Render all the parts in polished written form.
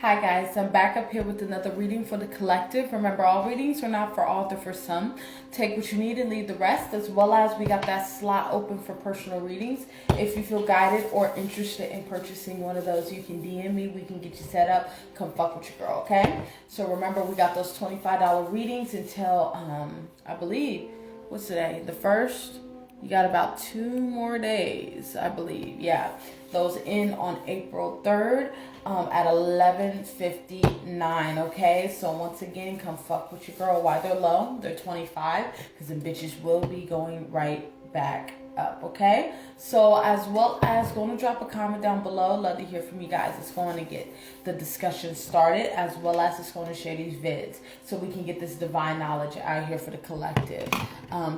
Hi guys, I'm back up here with another reading for the collective. Remember, all readings are not for all, they're for some. Take what you need and leave the rest, as well as we got that slot open for personal readings. If you feel guided or interested in purchasing one of those, you can DM me, we can get you set up. Come fuck with your girl, okay? So remember, we got those $25 readings until, I believe, what's today? The 1st? You got about 2 more days, I believe. Yeah, those in on April 3rd at 11:59. Okay, so once again, come fuck with your girl while they're low. They're 25 because the bitches will be going right back up. Okay, so as well as going to drop a comment down below. Love to hear from you guys. It's going to get the discussion started, as well as it's going to share these vids so we can get this divine knowledge out here for the collective,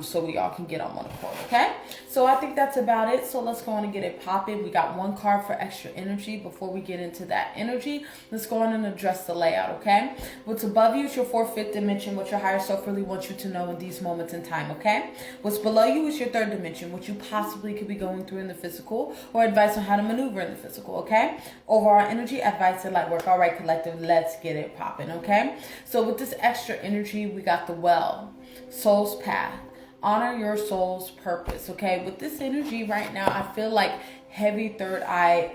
so we all can get on one accord. Okay, so I think that's about it. So let's go on and get it popping. We got one card for extra energy. Before we get into that energy, let's go on and address the layout. Okay, what's above you is your 4th, 5th dimension, what your higher self really wants you to know in these moments in time. Okay, what's below you is your 3rd dimension, what you possibly could be going through in the physical, or advice on how to maneuver in the physical. Okay, overall energy, advice, and light work. All right, collective, let's get it popping. Okay, so with this extra energy, we got the well, soul's path, honor your soul's purpose. Okay, with this energy right now, I feel like heavy third eye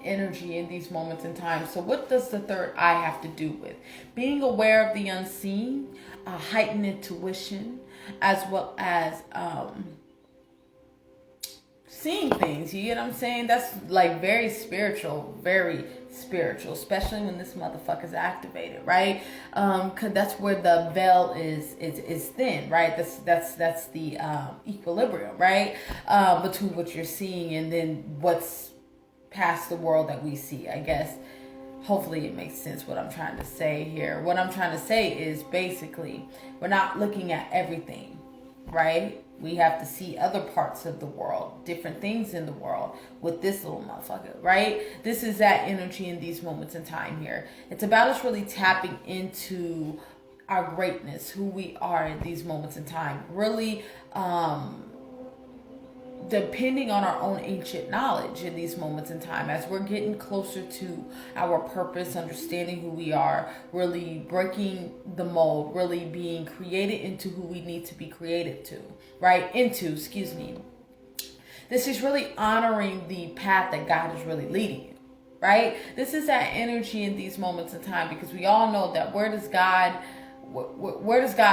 energy in these moments in time. So what does the third eye have to do with? Being aware of the unseen, heightened intuition, as well as seeing things. You get what I'm saying? That's like very spiritual, especially when this motherfucker's activated, right? Cause that's where the veil is thin, right? That's the equilibrium, right? Between what you're seeing and then what's past the world that we see, I guess. Hopefully it makes sense what I'm trying to say here. What I'm trying to say is basically we're not looking at everything, right? We have to see other parts of the world, different things in the world with this little motherfucker, right? This is that energy in these moments in time here. It's about us really tapping into our greatness, who we are in these moments in time. Really depending on our own ancient knowledge in these moments in time, as we're getting closer to our purpose, understanding who we are, really breaking the mold, really being created into who we need to be created to, right? Excuse me. This is really honoring the path that God is really leading you, right? This is that energy in these moments in time, because we all know that where does God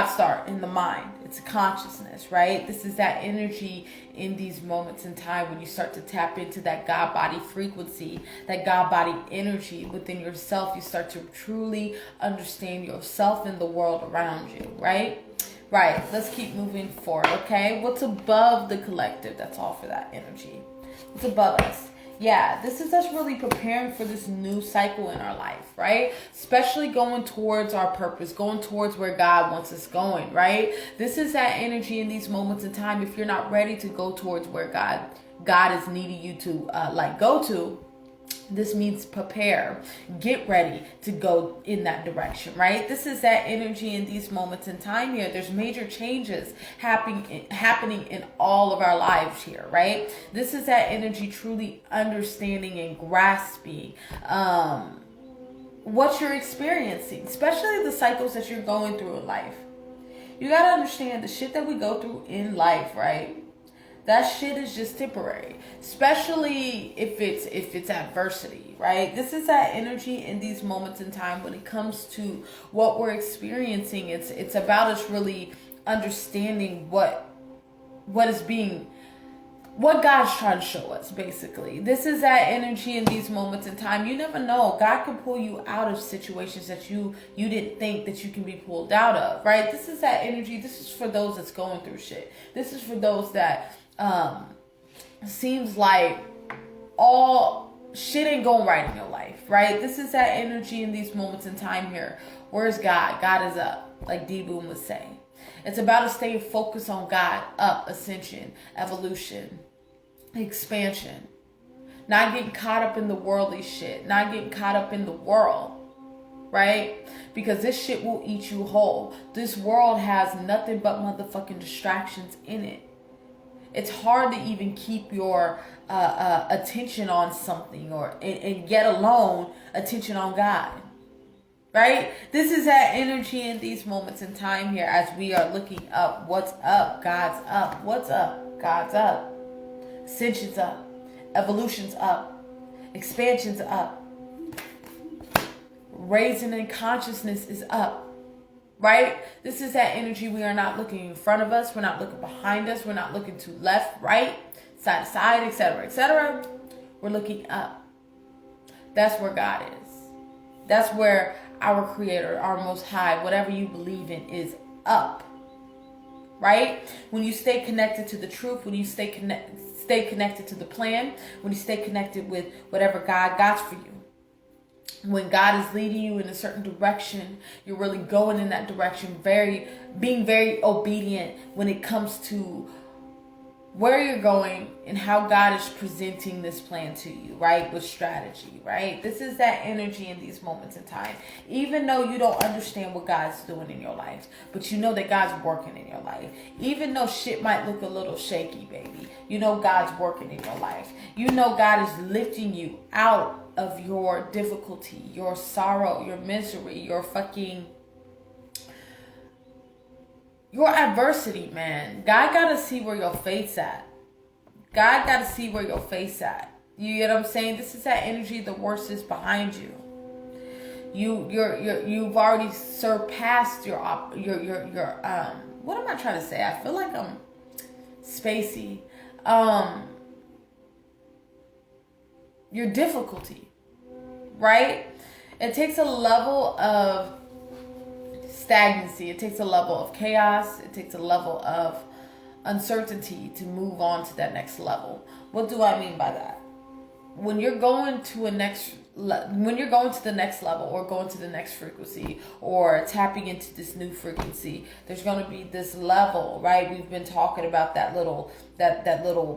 start? In the mind. It's a consciousness, right? This is that energy in these moments in time when you start to tap into that God body frequency, that God body energy within yourself. You start to truly understand yourself and the world around you, right? Right, let's keep moving forward, okay? What's above the collective? That's all for that energy. What's above us? Yeah, this is us really preparing for this new cycle in our life, right? Especially going towards our purpose, going towards where God wants us going, right? This is that energy in these moments in time. If you're not ready to go towards where God is needing you to go to, this means prepare, get ready to go in that direction, right? This is that energy in these moments in time here. There's major changes happening in all of our lives here, right? This is that energy truly understanding and grasping what you're experiencing, especially the cycles that you're going through in life. You got to understand the shit that we go through in life, right? That shit is just temporary, especially if it's adversity, right? This is that energy in these moments in time when it comes to what we're experiencing. It's about us really understanding what God's trying to show us, basically. This is that energy in these moments in time. You never know. God can pull you out of situations that you didn't think that you can be pulled out of, right? This is that energy. This is for those that's going through shit. This is for those that seems like all shit ain't going right in your life, right? This is that energy in these moments in time here. Where's God? God is up, like D-Boom would say. It's about us staying focused on God, up, ascension, evolution, expansion. Not getting caught up in the worldly shit. Not getting caught up in the world, right? Because this shit will eat you whole. This world has nothing but motherfucking distractions in it. It's hard to even keep your attention on something, or and yet alone attention on God. Right? This is that energy in these moments in time here as we are looking up. What's up? God's up. What's up? God's up. Ascension's up. Evolution's up. Expansion's up. Raising in consciousness is up. Right? This is that energy. We are not looking in front of us. We're not looking behind us. We're not looking to left, right, side to side, etc., etc. We're looking up. That's where God is. That's where our Creator, our Most High, whatever you believe in, is up. Right? When you stay connected to the truth, when you stay connected to the plan, when you stay connected with whatever God got for you. When God is leading you in a certain direction, you're really going in that direction, being very obedient when it comes to where you're going and how God is presenting this plan to you, right? With strategy, right? This is that energy in these moments in time. Even though you don't understand what God's doing in your life, but you know that God's working in your life. Even though shit might look a little shaky, baby, you know God's working in your life. You know God is lifting you out of your difficulty, your sorrow, your misery, your adversity, man. God got to see where your faith's at. God got to see where your faith's at. You get what I'm saying? This is that energy. The worst is behind you. You've already surpassed your what am I trying to say? I feel like I'm spacey. Your difficulty, right? It takes a level of stagnancy. It takes a level of chaos. It takes a level of uncertainty to move on to that next level. What do I mean by that? When you're going to the next level, or going to the next frequency, or tapping into this new frequency, there's going to be this level, right? We've been talking about that little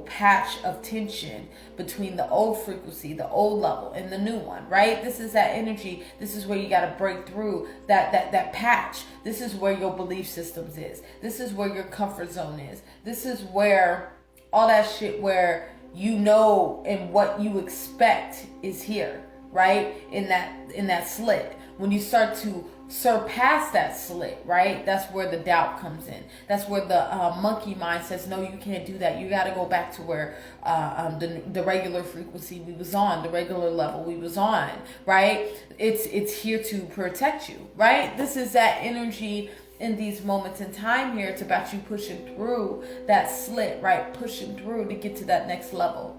patch of tension between the old frequency, the old level, and the new one, right? This is that energy. This is where you got to break through that patch. This is where your belief systems is. This is where your comfort zone is. This is where all that shit where you know and what you expect is here. Right? In that slit. When you start to surpass that slit, right? That's where the doubt comes in. That's where the monkey mind says, no, you can't do that. You got to go back to where the regular frequency we was on, the regular level we was on, right? It's here to protect you, right? This is that energy in these moments in time here. It's about you pushing through that slit, right? Pushing through to get to that next level.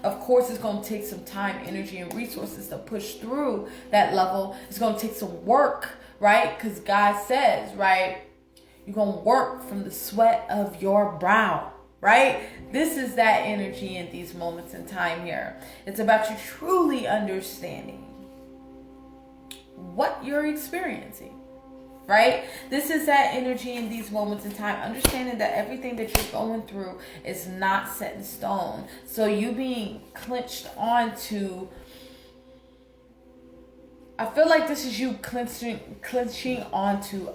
Of course, it's going to take some time, energy, and resources to push through that level. It's going to take some work, right? Because God says, right, you're going to work from the sweat of your brow, right? This is that energy in these moments in time here. It's about you truly understanding what you're experiencing. Right? This is that energy in these moments in time. Understanding that everything that you're going through is not set in stone. So you being clenched onto, I feel like this is you clenching onto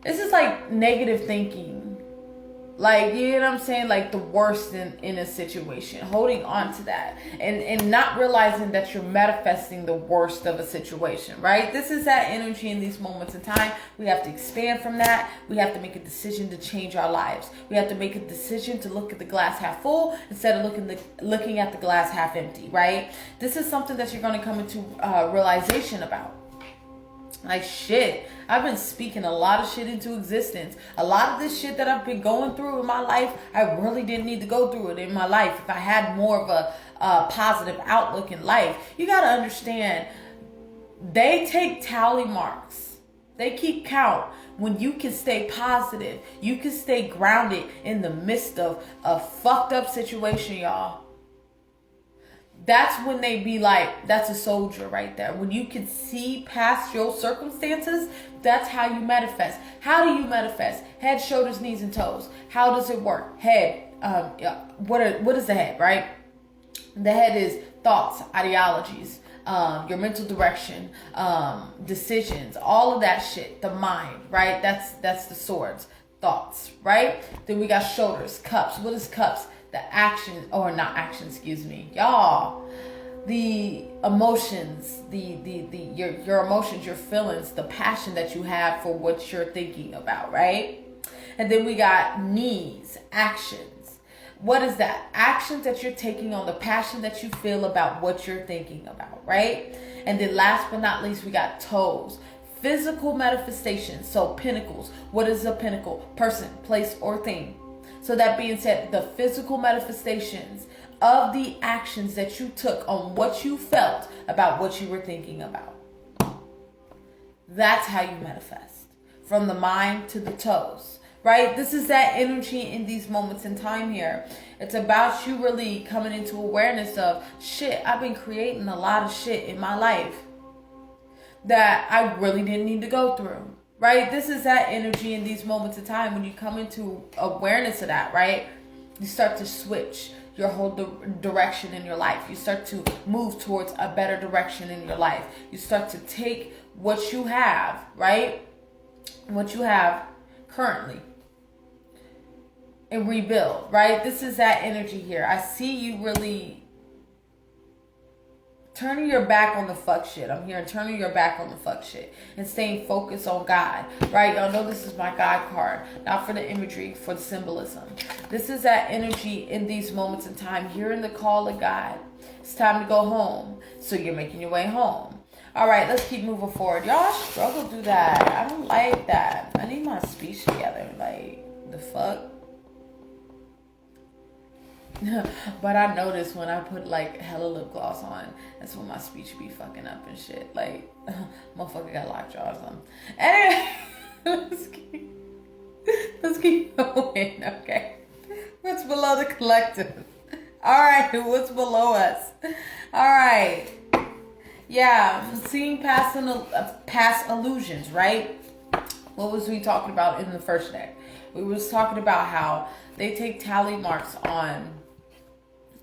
this is like negative thinking. Like, you know what I'm saying? Like the worst in a situation. Holding on to that. And not realizing that you're manifesting the worst of a situation, right? This is that energy in these moments in time. We have to expand from that. We have to make a decision to change our lives. We have to make a decision to look at the glass half full instead of looking at the glass half empty, right? This is something that you're going to come into realization about. Like, shit, I've been speaking a lot of shit into existence. A lot of this shit that I've been going through in my life, I really didn't need to go through it in my life if I had more of a positive outlook in life. You got to understand, they take tally marks. They keep count. When you can stay positive, you can stay grounded in the midst of a fucked up situation, y'all. That's when they be like, that's a soldier right there. When you can see past your circumstances, that's how you manifest. How do you manifest? Head, shoulders, knees, and toes. How does it work? Head. What is the head, right? The head is thoughts, ideologies, your mental direction, decisions, all of that shit, the mind, right? That's the swords, thoughts, right? Then we got shoulders, cups. What is cups? The action, or not action, excuse me, y'all. The emotions, your emotions, your feelings, the passion that you have for what you're thinking about, right? And then we got knees, actions. What is that? Actions that you're taking on the passion that you feel about what you're thinking about, right? And then last but not least, we got toes. Physical manifestations, so pinnacles. What is a pinnacle? Person, place, or thing. So that being said, the physical manifestations of the actions that you took on what you felt about what you were thinking about. That's how you manifest. From the mind to the toes, right? This is that energy in these moments in time here. It's about you really coming into awareness of, shit, I've been creating a lot of shit in my life that I really didn't need to go through. Right? This is that energy in these moments of time when you come into awareness of that, right? You start to switch your whole direction in your life. You start to move towards a better direction in your life. You start to take what you have, right? What you have currently and rebuild, right? This is that energy here. I see you really turning your back on the fuck shit. I'm hearing turning your back on the fuck shit and staying focused on God, right? Y'all know this is my God card, not for the imagery, for the symbolism. This is that energy in these moments in time, hearing the call of God. It's time to go home. So you're making your way home. All right, let's keep moving forward. Y'all struggle through that. I don't like that. I need my speech together. Like, the fuck? But I notice when I put like hella lip gloss on, that's when my speech be fucking up and shit. Like, motherfucker got lockjaw or something. Anyway, let's keep going, okay? What's below the collective? All right, what's below us? All right. Yeah, seeing past illusions, right? What was we talking about in the first deck? We was talking about how they take tally marks on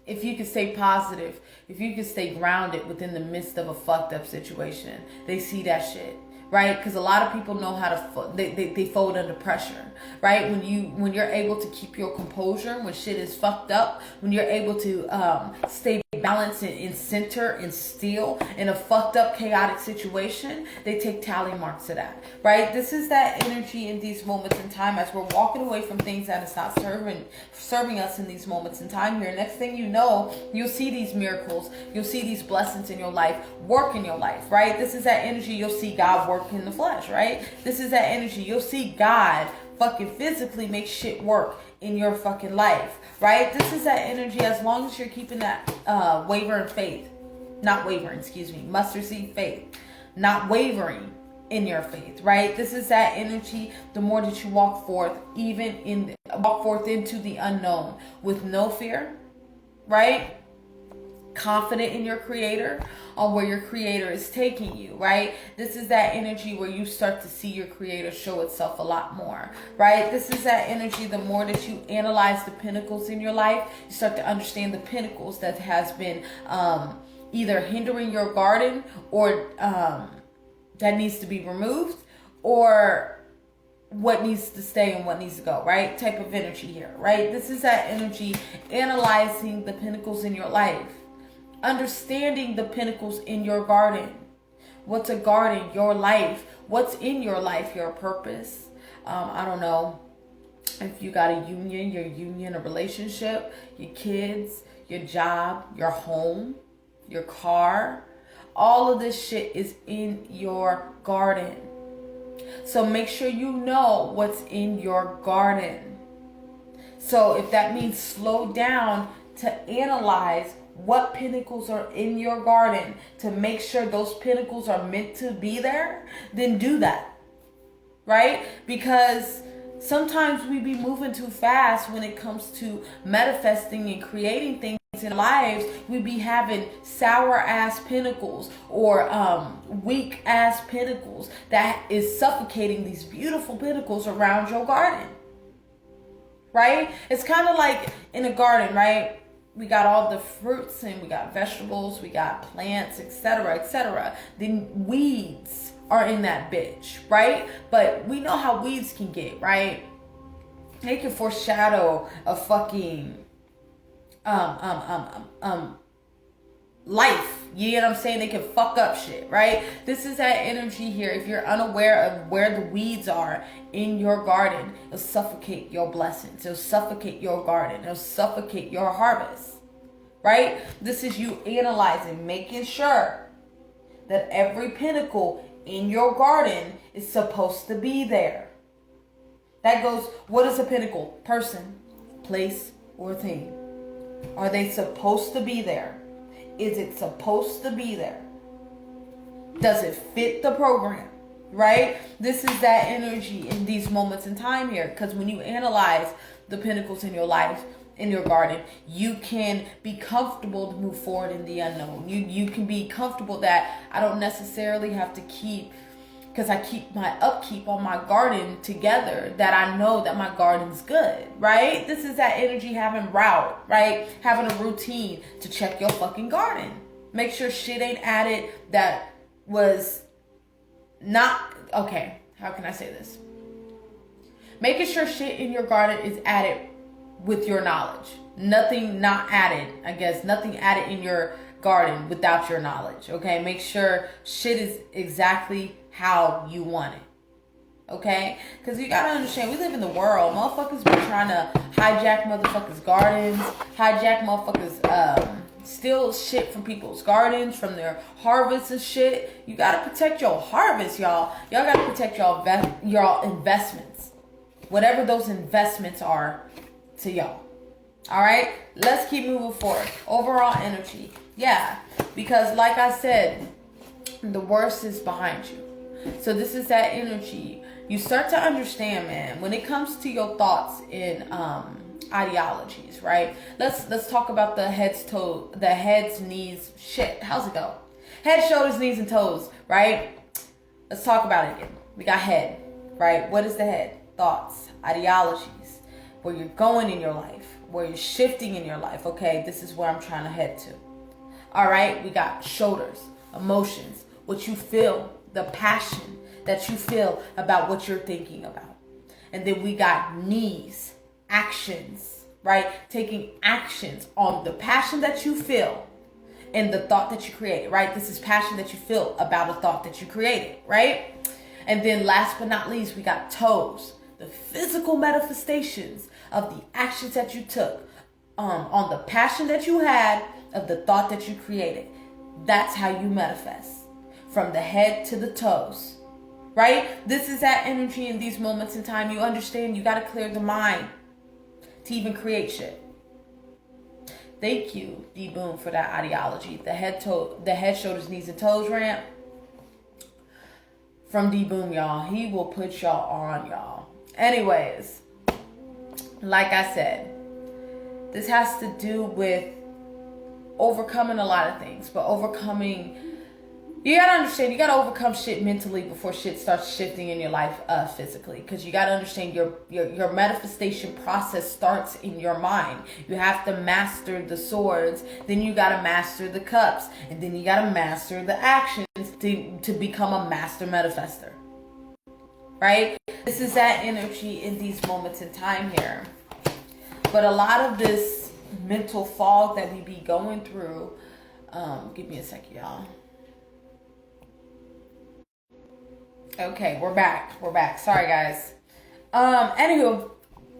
if you can stay positive, if you can stay grounded within the midst of a fucked up situation. They see that shit, right? Because a lot of people know how to they fold under pressure, right? When you're able to keep your composure when shit is fucked up, when you're able to stay balanced and center and still in a fucked up chaotic situation, they take tally marks to that, right? This is that energy in these moments in time as we're walking away from things that is not serving us in these moments in time here. Next thing you know, you'll see these miracles, you'll see these blessings in your life work in your life, right? This is that energy. You'll see God work in the flesh, right? This is that energy. You'll see God fucking physically make shit work in your fucking life, right? This is that energy as long as you're keeping that mustard seed faith, not wavering in your faith, right? This is that energy. The more that you walk forth into the unknown with no fear, right? Confident in your creator, on where your creator is taking you, right? This is that energy where you start to see your creator show itself a lot more, right? This is that energy. The more that you analyze the pinnacles in your life, you start to understand the pinnacles that has been either hindering your garden or that needs to be removed, or what needs to stay and what needs to go, right? Type of energy here, right? This is that energy analyzing the pinnacles in your life. Understanding the pinnacles in your garden. What's a garden? Your life. What's in your life? Your purpose. I don't know if you got a union, a relationship, your kids, your job, your home, your car. All of this shit is in your garden. So make sure you know what's in your garden. So if that means slow down to analyze what pinnacles are in your garden to make sure those pinnacles are meant to be there, then do that, right? Because sometimes we be moving too fast when it comes to manifesting and creating things in lives. We be having sour ass pinnacles or weak ass pinnacles that is suffocating these beautiful pinnacles around your garden, right? It's kind of like in a garden, right? we got all the fruits and we got vegetables, we got plants, etc., etc. Then weeds are in that bitch, right? But we know how weeds can get, right? They can foreshadow a fucking life. You know what I'm saying? They can fuck up shit, right? This is that energy here. If you're unaware of where the weeds are in your garden, it'll suffocate your blessings. It'll suffocate your garden. It'll suffocate your harvest, right? This is you analyzing, making sure that every pinnacle in your garden is supposed to be there. That goes, what is a pinnacle? Person, place, or thing? Are they supposed to be there? Is it supposed to be there? Does it fit the program? Right? This is that energy in these moments in time here. Because when you analyze the pinnacles in your life, in your garden, you can be comfortable to move forward in the unknown. You can be comfortable that I don't necessarily have to keep, because I keep my upkeep on my garden together, that I know that my garden's good, right? This is that energy having route, right? Having a routine to check your fucking garden. Make sure shit ain't added that was not, okay, how can I say this? Making sure shit in your garden is added with your knowledge. Nothing not added, I guess, nothing added in your garden without your knowledge, okay? Make sure shit is exactly how you want it, okay? Because you gotta understand, we live in the world. Motherfuckers be trying to hijack motherfuckers' gardens, hijack motherfuckers, steal shit from people's gardens, from their harvests and shit. You gotta protect your harvest, y'all. Y'all gotta protect y'all investments, whatever those investments are to y'all. All right, let's keep moving forward. Overall energy, yeah, because like I said, the worst is behind you. So this is that energy. You start to understand, man, when it comes to your thoughts in ideologies, right? Let's talk about the heads, knees, shit. How's it go? Head, shoulders, knees, and toes, right? Let's talk about it again. We got head, right? What is the head? Thoughts, ideologies, where you're going in your life, where you're shifting in your life. Okay, this is where I'm trying to head to. All right, we got shoulders, emotions, what you feel, the passion that you feel about what you're thinking about. And then we got knees, actions, right? Taking actions on the passion that you feel and the thought that you created, right? This is passion that you feel about a thought that you created, right? And then last but not least, we got toes, the physical manifestations of the actions that you took on the passion that you had of the thought that you created. That's how you manifest. From the head to the toes, right? This is that energy in these moments in time. You understand you got to clear the mind to even create shit. Thank you, D Boom, for that ideology. The head, shoulders, knees, and toes ramp from D Boom, y'all. He will put y'all on, y'all. Anyways, like I said, this has to do with overcoming a lot of things, but overcoming, you gotta understand, you gotta overcome shit mentally before shit starts shifting in your life physically. Because you gotta understand your manifestation process starts in your mind. You have to master the swords, then you gotta master the cups, and then you gotta master the actions to become a master manifester. Right? This is that energy in these moments in time here. But a lot of this mental fog that we be going through, give me a second, y'all. Okay, we're back. Sorry, guys. Anywho,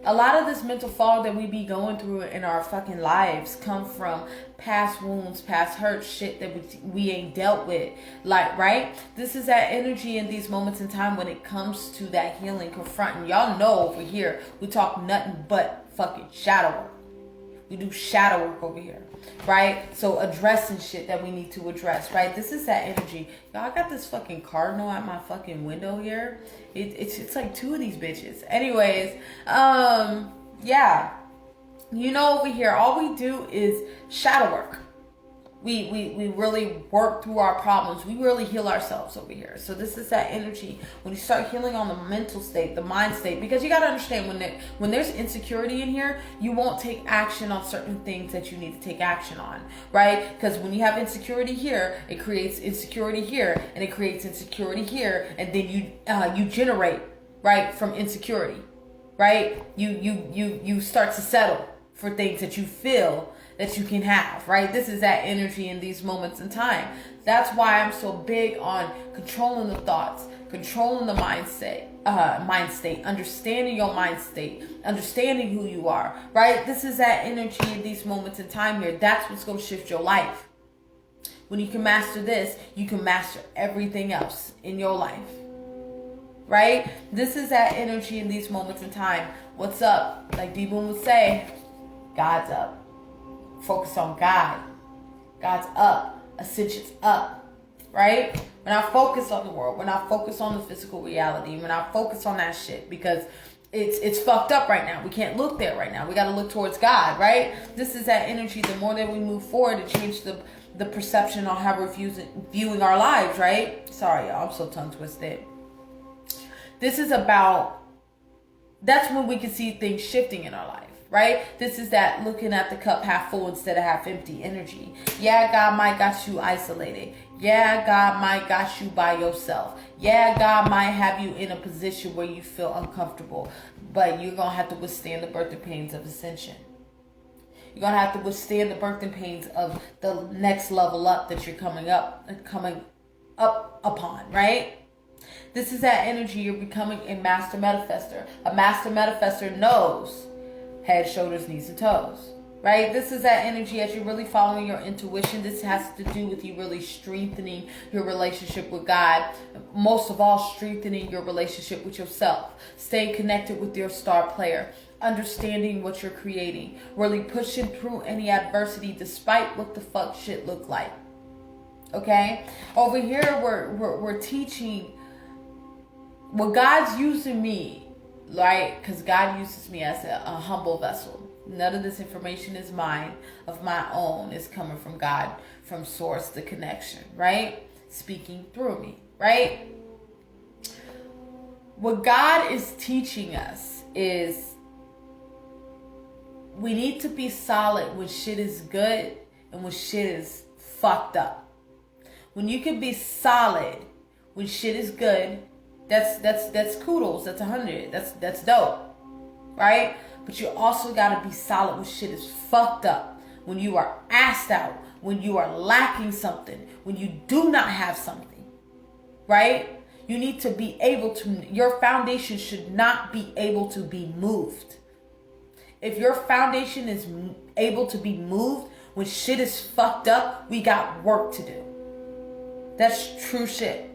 a lot of this mental fog that we be going through in our fucking lives come from past wounds, past hurt, shit that we ain't dealt with. Like, right? This is that energy in these moments in time when it comes to that healing, confronting. Y'all know over here, we talk nothing but fucking shadow work. We do shadow work over here, right? So addressing shit that we need to address, right? This is that energy. Y'all, I got this fucking cardinal at my fucking window here. It's like two of these bitches. Anyways, yeah. You know, over here, all we do is shadow work. We really work through our problems. We really heal ourselves over here. So this is that energy. When you start healing on the mental state, the mind state, because you got to understand when there's insecurity in here, you won't take action on certain things that you need to take action on, right? Because when you have insecurity here, it creates insecurity here, and it creates insecurity here, and then you generate, right, from insecurity, right? You start to settle for things that you feel that you can have, right? This is that energy in these moments in time. That's why I'm so big on controlling the thoughts, controlling the mind state, understanding your mind state, understanding who you are, right? This is that energy in these moments in time here. That's what's going to shift your life. When you can master this, you can master everything else in your life, right? This is that energy in these moments in time. What's up? Like D-Boom would say, God's up. Focus on God. God's up. Ascension's up. Right? When I focus on the world, when I focus on the physical reality, when I focus on that shit, because it's fucked up right now. We can't look there right now. We got to look towards God, right? This is that energy. The more that we move forward to change the perception on how we're viewing our lives, right? Sorry, y'all. I'm so tongue twisted. This is about, that's when we can see things shifting in our life. Right? This is that looking at the cup half full instead of half empty energy. Yeah, God might got you isolated. Yeah, God might got you by yourself. Yeah, God might have you in a position where you feel uncomfortable. But you're going to have to withstand the birthing pains of ascension. You're going to have to withstand the birthing pains of the next level up that you're coming up upon, right? This is that energy. You're becoming a master manifester. A master manifester knows head, shoulders, knees, and toes, right? This is that energy as you're really following your intuition. This has to do with you really strengthening your relationship with God. Most of all, strengthening your relationship with yourself. Staying connected with your star player. Understanding what you're creating. Really pushing through any adversity despite what the fuck shit look like. Okay? Over here, we're teaching what God's using me, right? Because God uses me as a humble vessel. None of this information is mine, of my own. It's coming from God, from source, the connection, right? Speaking through me, right? What God is teaching us is we need to be solid when shit is good and when shit is fucked up. When you can be solid when shit is good, that's kudos. That's 100. That's dope, right? But you also gotta be solid when shit is fucked up. When you are assed out. When you are lacking something. When you do not have something, right? You need to be able to. Your foundation should not be able to be moved. If your foundation is able to be moved when shit is fucked up, we got work to do. That's true shit,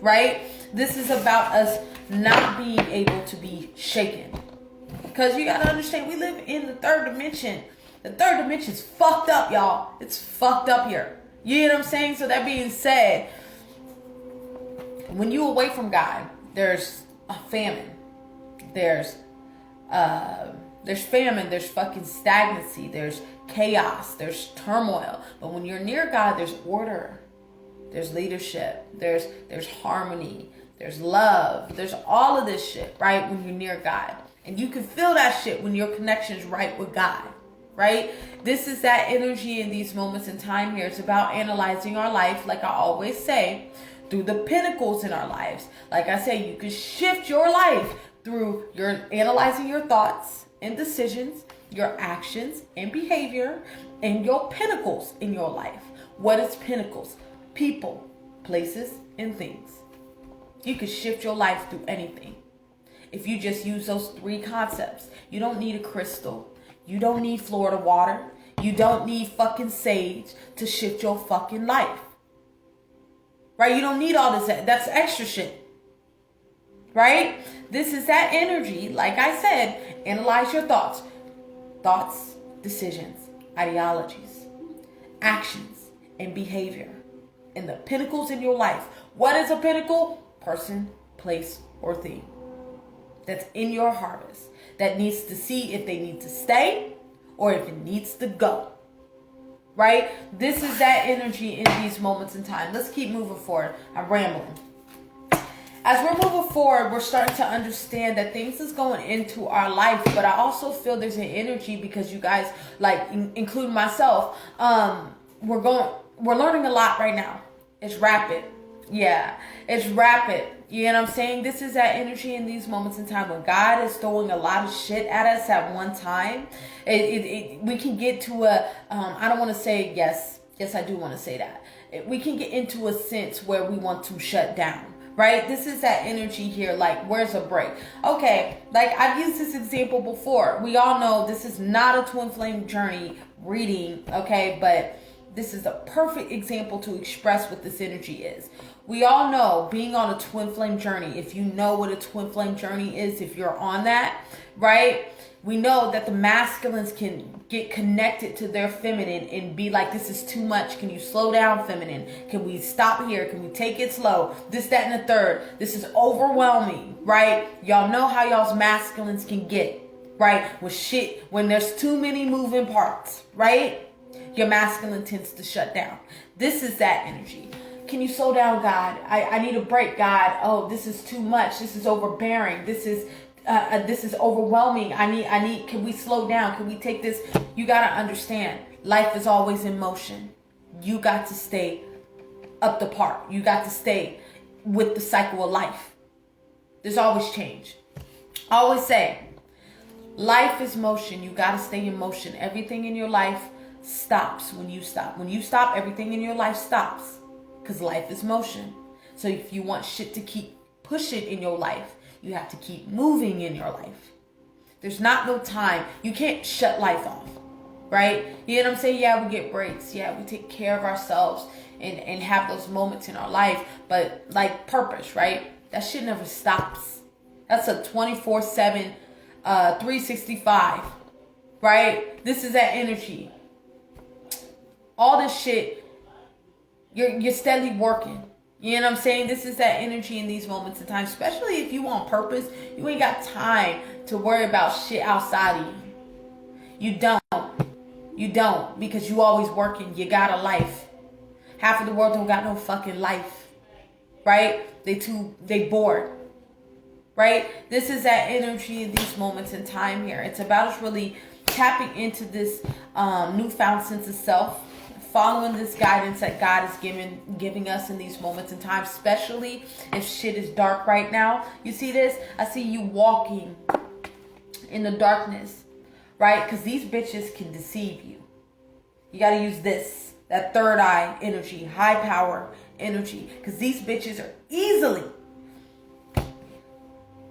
right? This is about us not being able to be shaken. Because you got to understand, we live in the third dimension. The third dimension's fucked up, y'all. It's fucked up here. You know what I'm saying? So that being said, when you away from God, there's a famine. There's famine, there's fucking stagnancy, there's chaos, there's turmoil. But when you're near God, there's order. There's leadership, there's harmony, there's love, there's all of this shit, right? When you're near God. And you can feel that shit when your connection's right with God, right? This is that energy in these moments in time here. It's about analyzing our life, like I always say, through the pinnacles in our lives. Like I say, you can shift your life through your analyzing your thoughts and decisions, your actions and behavior, and your pinnacles in your life. What is pinnacles? People, places, and things. You can shift your life through anything. If you just use those 3 concepts. You don't need a crystal. You don't need Florida water. You don't need fucking sage to shift your fucking life. Right? You don't need all this. That's extra shit. Right? This is that energy. Like I said, analyze your thoughts. Thoughts, decisions, ideologies, actions, and behavior. And the pinnacles in your life. What is a pinnacle? Person, place, or thing. That's in your harvest. That needs to see if they need to stay or if it needs to go. right? This is that energy in these moments in time. Let's keep moving forward. I'm rambling. As we're moving forward, we're starting to understand that things is going into our life, but I also feel there's an energy because you guys, like including myself, we're learning a lot right now. It's rapid. Yeah, it's rapid. You know what I'm saying? This is that energy in these moments in time when God is throwing a lot of shit at us at one time. We can get to a, I don't want to say yes, I do want to say that. We can get into a sense where we want to shut down. Right? This is that energy here, like, where's a break? Okay, like, I've used this example before. We all know this is not a twin flame journey reading, okay? But this is a perfect example to express what this energy is. We all know being on a twin flame journey, if you know what a twin flame journey is, if you're on that, right? We know that the masculines can get connected to their feminine and be like, this is too much. Can you slow down, feminine? Can we stop here? Can we take it slow? This, that, and the third. This is overwhelming, right? Y'all know how y'all's masculines can get, right? With shit, when there's too many moving parts, right? Your masculine tends to shut down. This is that energy. Can you slow down, God? I need a break, God. Oh, this is too much. This is overbearing. This is overwhelming. I need, can we slow down? Can we take this? You got to understand, life is always in motion. You got to stay up the park. You got to stay with the cycle of life. There's always change. I always say, life is motion. You got to stay in motion. Everything in your life stops when you stop. When you stop, everything in your life stops. Because life is motion. So if you want shit to keep pushing in your life, you have to keep moving in your life. There's not no time. You can't shut life off, right? You know what I'm saying? Yeah, we get breaks. Yeah, we take care of ourselves and have those moments in our life. But like purpose, right? That shit never stops. That's a 24/7, 365, right? This is that energy. All this shit, you're steadily working. You know what I'm saying? This is that energy in these moments in time, especially if you want purpose. You ain't got time to worry about shit outside of you. You don't, because you always working. You got a life. Half of the world don't got no fucking life, right? They bored, right? This is that energy in these moments in time here. It's about us really tapping into this newfound sense of self, following this guidance that God is giving us in these moments in time, especially if shit is dark right now. You see this? I see you walking in the darkness, right? Because these bitches can deceive you. You got to use this, that third eye energy, high power energy, because these bitches are easily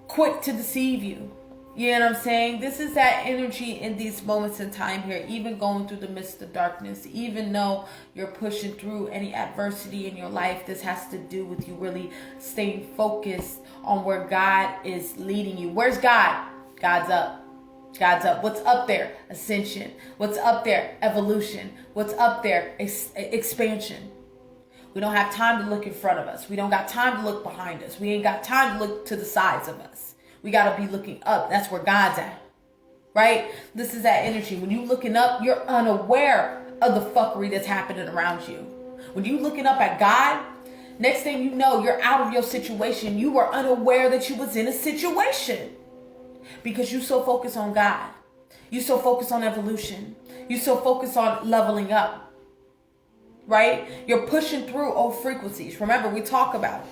quick to deceive you. You know what I'm saying? This is that energy in these moments in time here, even going through the midst of darkness, even though you're pushing through any adversity in your life. This has to do with you really staying focused on where God is leading you. Where's God? God's up. God's up. What's up there? Ascension. What's up there? Evolution. What's up there? Expansion. We don't have time to look in front of us. We don't got time to look behind us. We ain't got time to look to the sides of us. We got to be looking up. That's where God's at, right? This is that energy. When you looking up, you're unaware of the fuckery that's happening around you. When you looking up at God, next thing you know, you're out of your situation. You were unaware that you was in a situation because you so focused on God. You so focused on evolution. You so focused on leveling up, right? You're pushing through old frequencies. Remember, we talk about it.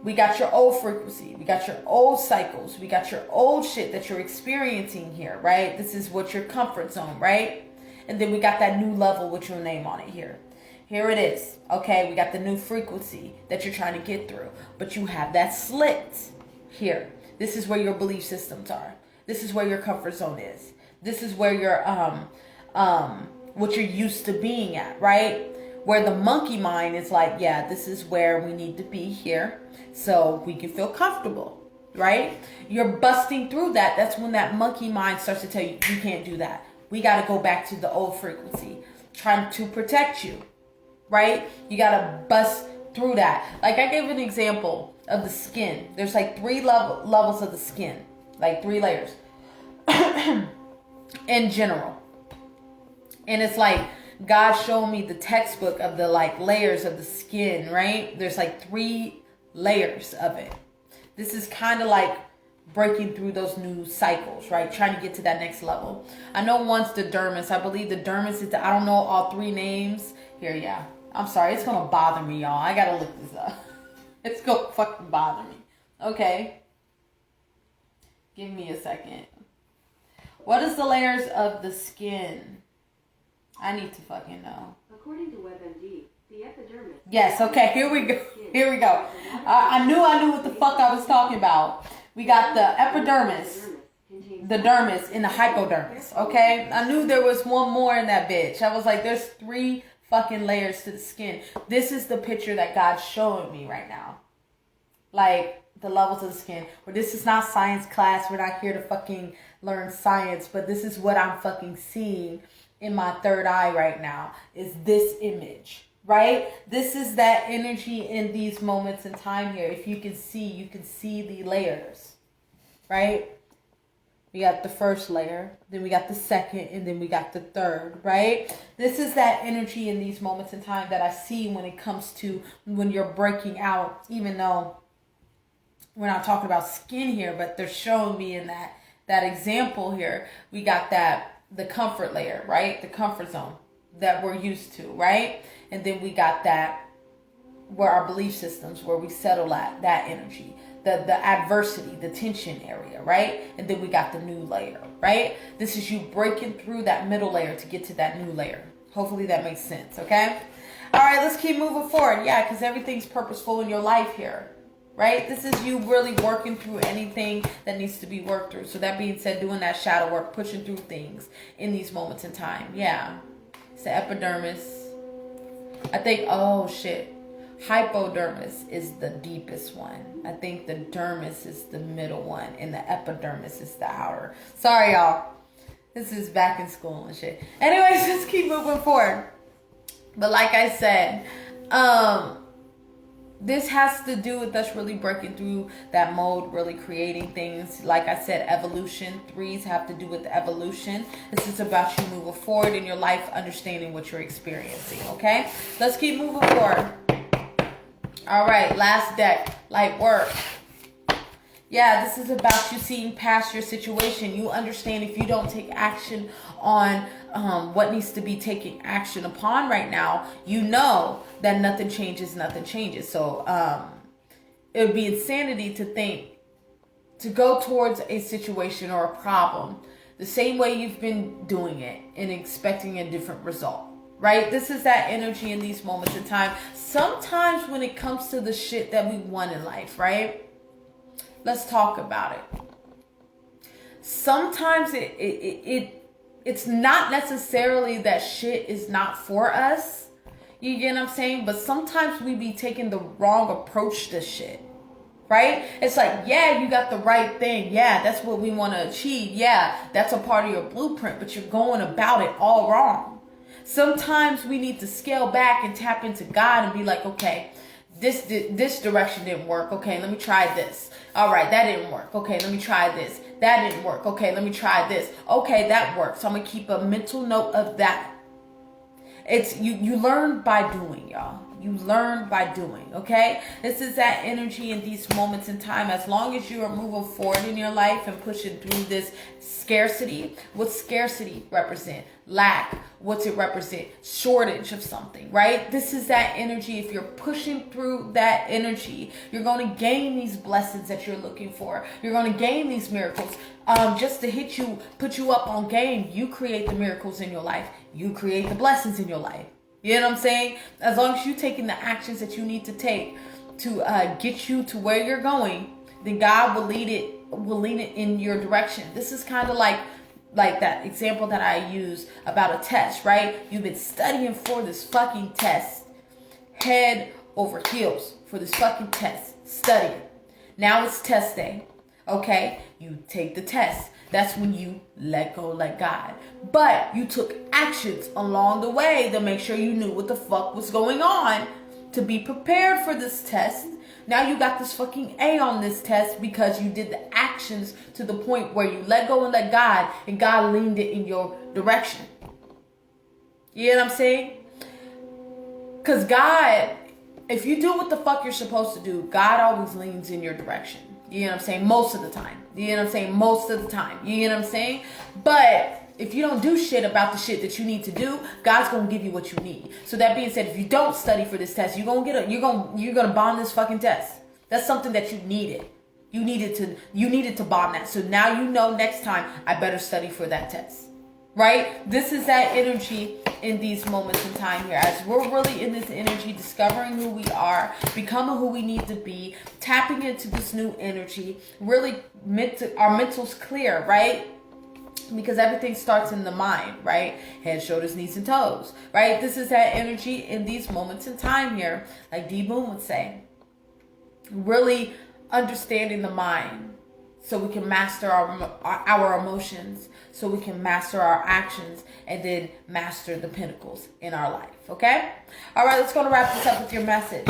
We got your old frequency. We got your old cycles. We got your old shit that you're experiencing here, right? This is what your comfort zone, right? And then we got that new level with your name on it here. Here it is. Okay, we got the new frequency that you're trying to get through. But you have that slit here. This is where your belief systems are. This is where your comfort zone is. This is where your what you're used to being at, right? Where the monkey mind is like, yeah, this is where we need to be here so we can feel comfortable, right? You're busting through that. That's when that monkey mind starts to tell you, you can't do that. We got to go back to the old frequency, trying to protect you, right? You got to bust through that. Like I gave an example of the skin. There's like 3 levels of the skin, like 3 layers in general. And it's like God showed me the textbook of the like layers of the skin, right? There's like 3 layers of it. This is kind of like breaking through those new cycles, right? Trying to get to that next level. I know one's the dermis. I believe the dermis is I don't know all 3 names. Here, yeah. I'm sorry. It's going to bother me, y'all. I got to look this up. It's going to fucking bother me. Okay. Give me a second. What is the layers of the skin? I need to fucking know. According to WebMD, the epidermis. Yes, okay, here we go. Here we go. I knew what the fuck I was talking about. We got the epidermis, the dermis, and the hypodermis, okay? I knew there was one more in that bitch. I was like, there's 3 fucking layers to the skin. This is the picture that God's showing me right now. Like, the levels of the skin. But this is not science class. We're not here to fucking learn science. But this is what I'm fucking seeing in my third eye right now. Is this image. Right? This is that energy in these moments in time here. If you can see the layers. Right? We got the first layer, then we got the second, and then we got the third, right? This is that energy in these moments in time that I see when it comes to when you're breaking out, even though we're not talking about skin here, but they're showing me in that example here, we got the comfort layer, right? The comfort zone that we're used to, right? And then we got that where our belief systems, where we settle at, that energy. The adversity, the tension area, right? And then we got the new layer, right? This is you breaking through that middle layer to get to that new layer. Hopefully that makes sense, okay? All right, let's keep moving forward. Yeah, because everything's purposeful in your life here, right? This is you really working through anything that needs to be worked through. So that being said, doing that shadow work, pushing through things in these moments in time. Yeah. It's the epidermis. I think, oh shit. Hypodermis is the deepest one. I think the dermis is the middle one, and the epidermis is the outer. Sorry, y'all. This is back in school and shit. Anyways, let's keep moving forward. But like I said, this has to do with us really breaking through that mode, really creating things. Like I said, evolution. 3s have to do with evolution. This is about you moving forward in your life, understanding what you're experiencing, okay? Let's keep moving forward. All right, last deck, light work. Yeah, this is about you seeing past your situation. You understand if you don't take action on what needs to be taken action upon right now, you know that nothing changes. So it would be insanity to think, to go towards a situation or a problem the same way you've been doing it and expecting a different result. Right? This is that energy in these moments in time. Sometimes when it comes to the shit that we want in life, right? Let's talk about it. Sometimes it's not necessarily that shit is not for us. You get what I'm saying? But sometimes we be taking the wrong approach to shit. Right? It's like, yeah, you got the right thing. Yeah, that's what we want to achieve. Yeah, that's a part of your blueprint, but you're going about it all wrong. Sometimes we need to scale back and tap into God and be like, okay, this direction didn't work. Okay, let me try this. All right, that didn't work. Okay, let me try this. That didn't work. Okay, let me try this. Okay, that worked. So I'm going to keep a mental note of that. It's you learn by doing, y'all. You learn by doing, okay? This is that energy in these moments in time. As long as you are moving forward in your life and pushing through this scarcity. What's scarcity represent? Lack. What's it represent? Shortage of something, right? This is that energy. If you're pushing through that energy, you're going to gain these blessings that you're looking for. You're going to gain these miracles. Just to hit you, put you up on game, you create the miracles in your life. You create the blessings in your life. You know what I'm saying? As long as you're taking the actions that you need to take to get you to where you're going, then God will lead it in your direction. This is kind of like that example that I use about a test, right? You've been studying for this fucking test, head over heels for this fucking test, studying. Now it's test day. Okay, you take the test. That's when you let go, let God. But you took actions along the way to make sure you knew what the fuck was going on to be prepared for this test. Now you got this fucking A on this test because you did the actions to the point where you let go and let God, and God leaned it in your direction. You know what I'm saying? Because God, if you do what the fuck you're supposed to do, God always leans in your direction. You know what I'm saying? Most of the time. You know what I'm saying? Most of the time. You know what I'm saying? But if you don't do shit about the shit that you need to do, God's gonna give you what you need. So that being said, if you don't study for this test, you're gonna bomb this fucking test. That's something that you needed. You needed to bomb that. So now you know next time I better study for that test. Right? This is that energy in these moments in time here. As we're really in this energy, discovering who we are, becoming who we need to be, tapping into this new energy, really our mental's clear, right? Because everything starts in the mind, right? Head, shoulders, knees, and toes, right? This is that energy in these moments in time here, like D Boom would say. Really understanding the mind so we can master our emotions, so we can master our actions, and then master the pinnacles in our life, okay? All right, let's go to wrap this up with your message.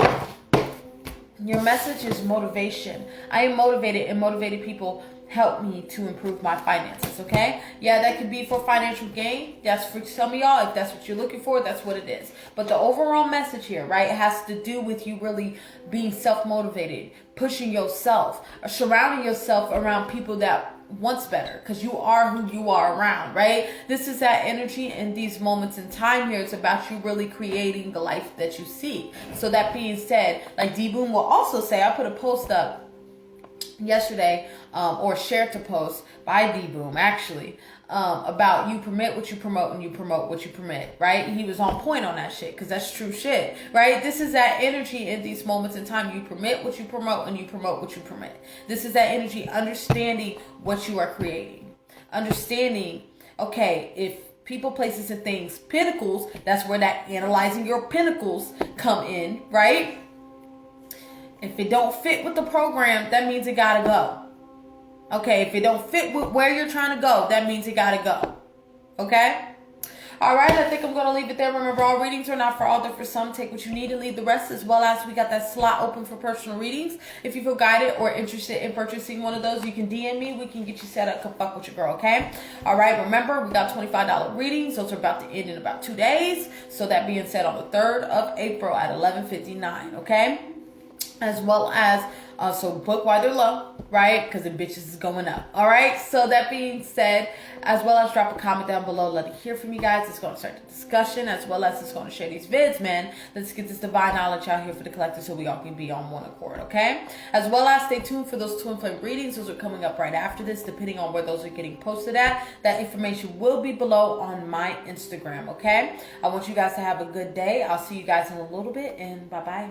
Your message is motivation. I am motivated, and motivated people help me to improve my finances, okay? Yeah, that could be for financial gain. That's for some of y'all. If that's what you're looking for, that's what it is. But the overall message here, right, it has to do with you really being self-motivated, pushing yourself, or surrounding yourself around people that wants better, because you are who you are around, right? This is that energy in these moments in time here. It's about you really creating the life that you seek. So that being said, like D Boom will also say, I put a post up yesterday, or shared to post by D Boom actually, about you permit what you promote and you promote what you permit, right? He was on point on that shit, because that's true shit, right? This is that energy in these moments in time. You permit what you promote and you promote what you permit. This is that energy, understanding what you are creating, understanding, okay, if people, places, and things, pinnacles, that's where that analyzing your pinnacles come in, right? If it don't fit with the program, that means it gotta go. Okay, if it don't fit with where you're trying to go, that means it gotta go. Okay? Alright, I think I'm going to leave it there. Remember, all readings are not for all. They're for some. Take what you need and leave the rest, as well as we got that slot open for personal readings. If you feel guided or interested in purchasing one of those, you can DM me. We can get you set up. Come fuck with your girl, okay? Alright, remember, we got $25 readings. Those are about to end in about 2 days. So that being said, on the 3rd of April at 11:59, okay? As well as so book while they're low, right? Because the bitches is going up. All right. So that being said, as well as drop a comment down below, let it hear from you guys. It's going to start the discussion, as well as it's going to share these vids, man. Let's get this divine knowledge out here for the collective, so we all can be on one accord. Okay. As well as stay tuned for those twin flame readings. Those are coming up right after this, depending on where those are getting posted at. That information will be below on my Instagram. Okay. I want you guys to have a good day. I'll see you guys in a little bit, and bye bye.